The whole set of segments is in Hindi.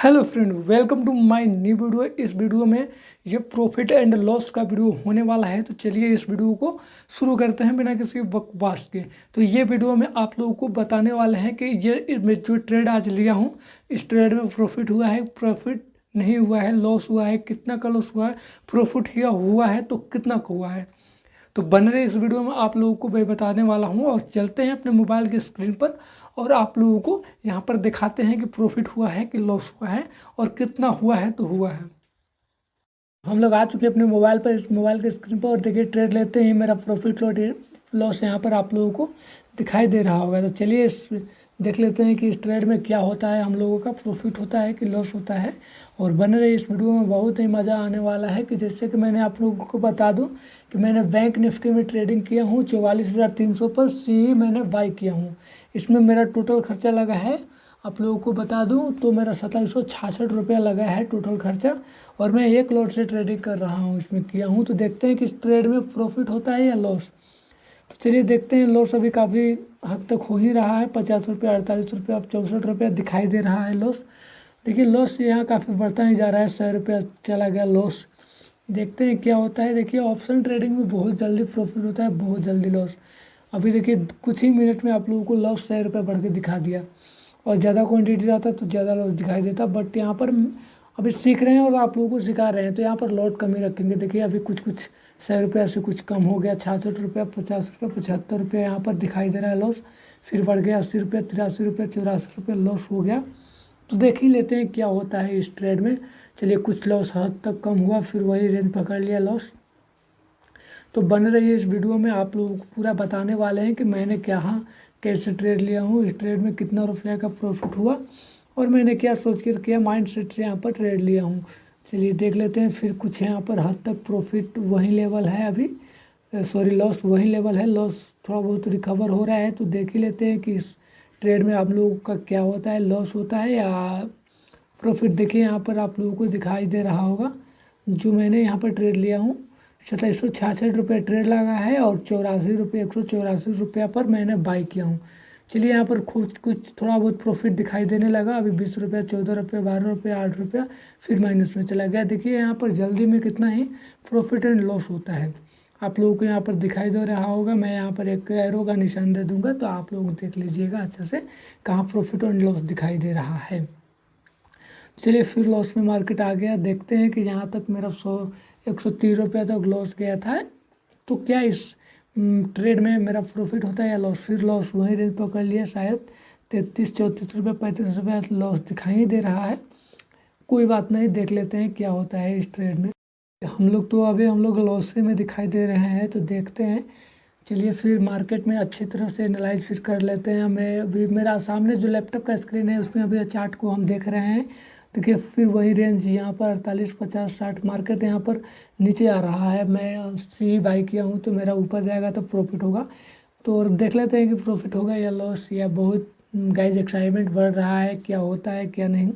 Hello friend, welcome to my new video. इस वीडियो में ये प्रॉफिट एंड लॉस का वीडियो होने वाला है। तो चलिए इस वीडियो को शुरू करते हैं बिना किसी बकवास के। तो ये वीडियो में आप लोगों को बताने वाले हैं कि ये मैं जो ट्रेड आज लिया हूँ, इस ट्रेड में प्रॉफिट हुआ है, प्रॉफिट नहीं हुआ है, लॉस हुआ है, कितना का लॉस हुआ है, प्रॉफिट हुआ है तो कितना का हुआ है। तो बने रहे इस वीडियो में, आप लोगों को मैं बताने वाला हूँ। और चलते हैं अपने मोबाइल की स्क्रीन पर और आप लोगों को यहाँ पर दिखाते हैं कि प्रॉफिट हुआ है कि लॉस हुआ है और कितना हुआ है तो हुआ है। हम लोग आ चुके हैं अपने मोबाइल पर, इस मोबाइल के स्क्रीन पर, और देखिए ट्रेड लेते हैं। मेरा प्रॉफिट लॉस यहाँ पर आप लोगों को दिखाई दे रहा होगा। तो चलिए इस देख लेते हैं कि इस ट्रेड में क्या होता है, हम लोगों का प्रॉफिट होता है कि लॉस होता है। और बने रहे इस वीडियो में, बहुत ही मज़ा आने वाला है। कि जैसे कि मैंने आप लोगों को बता दूं कि मैंने बैंक निफ्टी में ट्रेडिंग किया हूँ 44,300 पर, सी मैंने बाई किया हूँ। इसमें मेरा टोटल खर्चा लगा है, आप लोगों को बता दूं तो मेरा 2766 रुपया लगा है टोटल खर्चा। और मैं एक लॉट से ट्रेडिंग कर रहा हूँ, इसमें किया हूँ। तो देखते हैं कि इस ट्रेड में प्रॉफिट होता है या लॉस। तो चलिए देखते हैं। लॉस अभी काफ़ी हद तक हो ही रहा है, 50 रुपये, 48 रुपये, अब 64 रुपया दिखाई दे रहा है लॉस। देखिए लॉस यहाँ काफ़ी बढ़ता ही जा रहा है, 100 रुपया चला गया लॉस। देखते हैं क्या होता है। देखिए ऑप्शन ट्रेडिंग में बहुत जल्दी प्रॉफिट होता है, बहुत जल्दी लॉस। अभी देखिए कुछ ही मिनट में आप लोगों को लॉस 100 रुपये बढ़ के दिखा दिया। और ज़्यादा क्वांटिटी रहता तो ज़्यादा लॉस दिखाई देता, बट यहाँ पर अभी सीख रहे हैं और आप लोगों को सिखा रहे हैं, तो यहाँ पर लॉट कम ही रखेंगे। देखिए अभी कुछ 100 रुपया से कुछ कम हो गया, 66 रुपया, 50 रुपया, 75 रुपया यहाँ पर दिखाई दे रहा है लॉस। फिर बढ़ गया 80 रुपया, 83 रुपया, 84 रुपये लॉस हो गया। तो देख ही लेते हैं क्या होता है इस ट्रेड में। चलिए कुछ लॉस हद तक कम हुआ, फिर वही रेंज पकड़ लिया लॉस। तो बने रहिए इस वीडियो में, आप लोगों को पूरा बताने वाले हैं कि मैंने क्या कैसे ट्रेड लिया हूँ, इस ट्रेड में कितना रुपया का प्रॉफिट हुआ और मैंने क्या सोच कर किया, माइंड सेट से यहाँ पर ट्रेड लिया हूँ। चलिए देख लेते हैं। फिर कुछ यहाँ पर हद तक प्रॉफिट वही लेवल है अभी, सॉरी लॉस वही लेवल है, लॉस थोड़ा बहुत रिकवर हो रहा है। तो देख ही लेते हैं कि इस ट्रेड में आप लोगों का क्या होता है, लॉस होता है या प्रॉफिट। देखिए यहाँ पर आप लोगों को दिखाई दे रहा होगा जो मैंने यहाँ पर ट्रेड लिया हूँ, 2766 रुपये ट्रेड लगा है और 184 रुपया पर मैंने बाई किया हूँ। चलिए यहाँ पर कुछ थोड़ा बहुत प्रॉफिट दिखाई देने लगा। अभी 20 रुपया, 14 रुपया, 12 रुपया, 8 रुपया, फिर माइनस में चला गया। देखिए यहाँ पर जल्दी में कितना ही प्रॉफिट एंड लॉस होता है, आप लोगों को यहाँ पर दिखाई दे रहा होगा। मैं यहाँ पर एक एरो का निशान दे दूंगा, तो आप लोग देख लीजिएगा अच्छा से कहाँ प्रॉफिट एंड लॉस दिखाई दे रहा है। चलिए फिर लॉस में मार्केट आ गया। देखते हैं कि यहाँ तक मेरा 130 रुपया तक लॉस गया था। तो क्या इस ट्रेड में मेरा प्रॉफिट होता है या लॉस। फिर लॉस वही रेंज पकड़ लिया, शायद 33, 34 रुपये, 35 रुपया लॉस दिखाई दे रहा है। कोई बात नहीं, देख लेते हैं क्या होता है इस ट्रेड में। हम लोग लॉस में दिखाई दे रहे हैं, तो देखते हैं। चलिए फिर मार्केट में अच्छी तरह से एनालाइज फिर कर लेते हैं। हमें अभी मेरा सामने जो लैपटॉप का स्क्रीन है उसमें अभी चार्ट को हम देख रहे हैं। देखिए फिर वही रेंज यहाँ पर 48, 50, 60 मार्केट यहाँ पर नीचे आ रहा है। मैं सी बाई किया हूँ, तो मेरा ऊपर जाएगा तो प्रॉफिट होगा। तो और देख लेते हैं कि प्रॉफिट होगा या लॉस, या बहुत गाइज एक्साइटमेंट बढ़ रहा है, क्या होता है क्या नहीं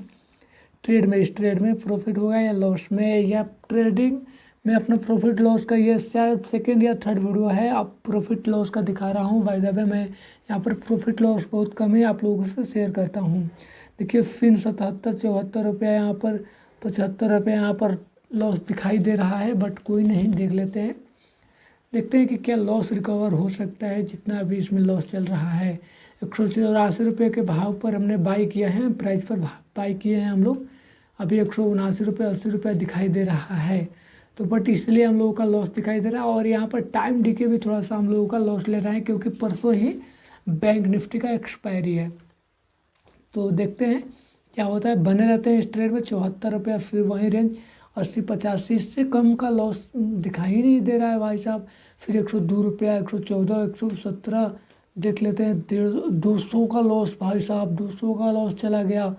ट्रेड में। इस ट्रेड में प्रॉफिट होगा या लॉस में, या ट्रेडिंग में अपना प्रॉफिट लॉस का ये शायद सेकेंड या थर्ड वीडियो है। आप प्रॉफिट लॉस का दिखा रहा हूँ। बाय द वे मैं यहाँ पर प्रॉफिट लॉस बहुत कम ही आप लोगों से शेयर करता हूँ। देखिए फिर 77, 74 रुपया यहाँ पर, 75 रुपये यहाँ पर लॉस दिखाई दे रहा है, बट कोई नहीं, देख लेते हैं। देखते हैं कि क्या लॉस रिकवर हो सकता है जितना अभी इसमें लॉस चल रहा है। 184 रुपये के भाव पर हमने बाई किया है, प्राइस पर बाई किए हैं हम लोग। अभी 179 रुपये, 80 रुपये दिखाई दे रहा है। तो बट इसलिए हम लोगों का लॉस दिखाई दे रहा है। और यहाँ पर टाइम डीके भी थोड़ा सा हम लोगों का लॉस ले रहा है, क्योंकि परसों ही बैंक निफ्टी का एक्सपायरी है। तो देखते हैं क्या होता है। बने रहते हैं इस ट्रेड में। 74 रुपया, फिर वही रेंज 80, 85, इससे कम का लॉस दिखाई नहीं दे रहा है भाई साहब। फिर 102 रुपया, 114, 117 देख लेते हैं। 200 का लॉस भाई साहब, 200 का लॉस चला गया।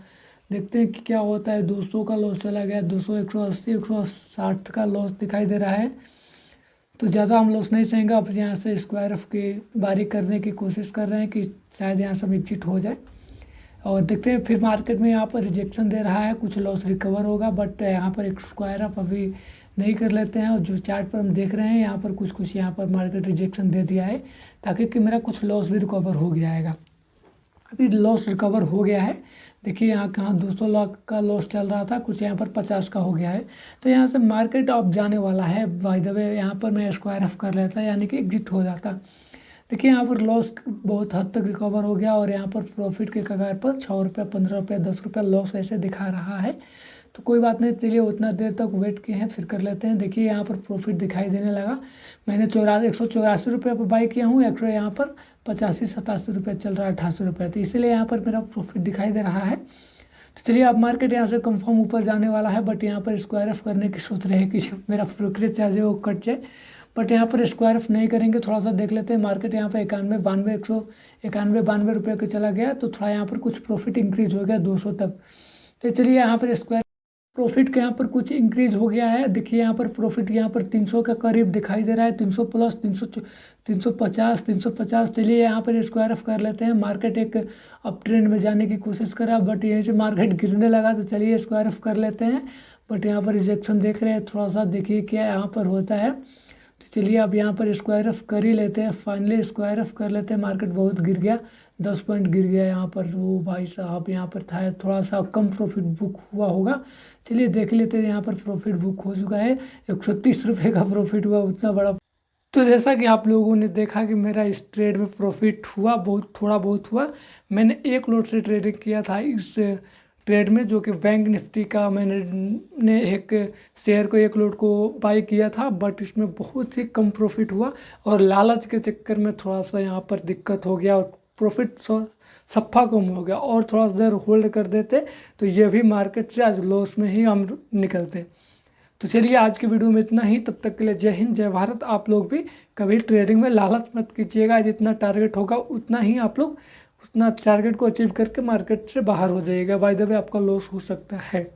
देखते हैं कि क्या होता है। 200 का लॉस चला गया, 200, 180, 160 का लॉस दिखाई दे रहा है। तो ज़्यादा हम लॉस नहीं सहेंगे। अब यहाँ से स्क्वायर ऑफ की बारी करने की कोशिश कर रहे हैं कि शायद यहाँ सब एग्जिट हो जाए। और देखते हैं फिर मार्केट में यहाँ पर रिजेक्शन दे रहा है, कुछ लॉस रिकवर होगा, बट यहाँ पर एक स्क्वायर अप अभी नहीं कर लेते हैं। और जो चार्ट पर हम देख रहे हैं यहाँ पर कुछ यहाँ पर मार्केट रिजेक्शन दे दिया है, ताकि कि मेरा कुछ लॉस भी रिकवर हो जाएगा। काफ़ी लॉस रिकवर हो गया है। देखिए यहाँ कहाँ 200 लाख का लॉस चल रहा था, कुछ यहाँ पर 50 का हो गया है। तो यहाँ से मार्केट अप जाने वाला है। बाय द वे यहाँ पर मैं स्क्वायर ऑफ कर लेता, यानी कि एग्जिट हो जाता। देखिए यहाँ पर लॉस बहुत हद तक रिकवर हो गया और यहाँ पर प्रॉफिट के कगार पर 6 रुपये, 15 रुपये, 10 रुपये लॉस ऐसे दिखा रहा है। तो कोई बात नहीं, चलिए उतना देर तक वेट किए हैं, फिर कर लेते हैं। देखिए यहाँ पर प्रॉफिट दिखाई देने लगा। मैंने 184 रुपये पर बाई किया हूँ, एक्चुअली यहाँ पर 85-87 रुपये चल रहा है, 88 रुपये, तो इसीलिए यहाँ पर मेरा प्रॉफिट दिखाई दे रहा है। तो चलिए अब मार्केट यहाँ से कंफर्म ऊपर जाने वाला है, बट यहाँ पर स्क्वायर ऑफ करने की सोच रहे हैं कि मेरा ब्रोकरेज चार्ज है वो कट जाए, बट यहाँ पर स्क्वायर ऑफ नहीं करेंगे। थोड़ा सा देख लेते हैं। मार्केट यहाँ पर 91 रुपये का चला गया, तो थोड़ा यहाँ पर कुछ प्रॉफिट इंक्रीज हो गया 200 तक। तो चलिए यहाँ पर स्क्वायर प्रॉफिट के यहाँ पर कुछ इंक्रीज हो गया है। देखिए यहाँ पर प्रॉफिट यहाँ पर 300 के करीब दिखाई दे रहा है, 300 प्लस 350। चलिए यहाँ पर स्क्वायर ऑफ कर लेते हैं। मार्केट एक अप ट्रेंड में जाने की कोशिश कर रहा है, बट यहीं से मार्केट गिरने लगा, तो चलिए स्क्वायर ऑफ कर लेते हैं। बट यहाँ पर रिजेक्शन देख रहे हैं, थोड़ा सा देखिए क्या यहाँ पर होता है। तो चलिए अब यहाँ पर स्क्वायर ऑफ कर ही लेते हैं। फाइनली स्क्वायर ऑफ कर लेते हैं। मार्केट बहुत गिर गया, 10 पॉइंट गिर गया यहाँ पर। वो भाई साहब यहाँ पर था, थोड़ा सा कम प्रॉफिट बुक हुआ होगा। चलिए देख लेते हैं। यहाँ पर प्रॉफिट बुक हो चुका है, 130 रुपये का प्रॉफिट हुआ, उतना बड़ा। तो जैसा कि आप लोगों ने देखा कि मेरा इस ट्रेड में प्रॉफिट हुआ, बहुत थोड़ा बहुत हुआ। मैंने 1 लॉट से ट्रेडिंग किया था इस ट्रेड में, जो कि बैंक निफ्टी का। मैंने एक शेयर को 1 लॉट को बाई किया था, बट इसमें बहुत ही कम प्रॉफिट हुआ और लालच के चक्कर में थोड़ा सा यहाँ पर दिक्कत हो गया और प्रॉफिट सफ़ा कम हो गया। और थोड़ा सा देर होल्ड कर देते तो ये भी मार्केट से आज लॉस में ही हम निकलते। तो चलिए आज की वीडियो में इतना ही। तब तक के लिए जय हिंद, जय भारत। आप लोग भी कभी ट्रेडिंग में लालच मत कीजिएगा। जितना टारगेट होगा उतना ही आप लोग उतना टारगेट को अचीव करके मार्केट से बाहर हो जाइएगा। बाय द वे आपका लॉस हो सकता है।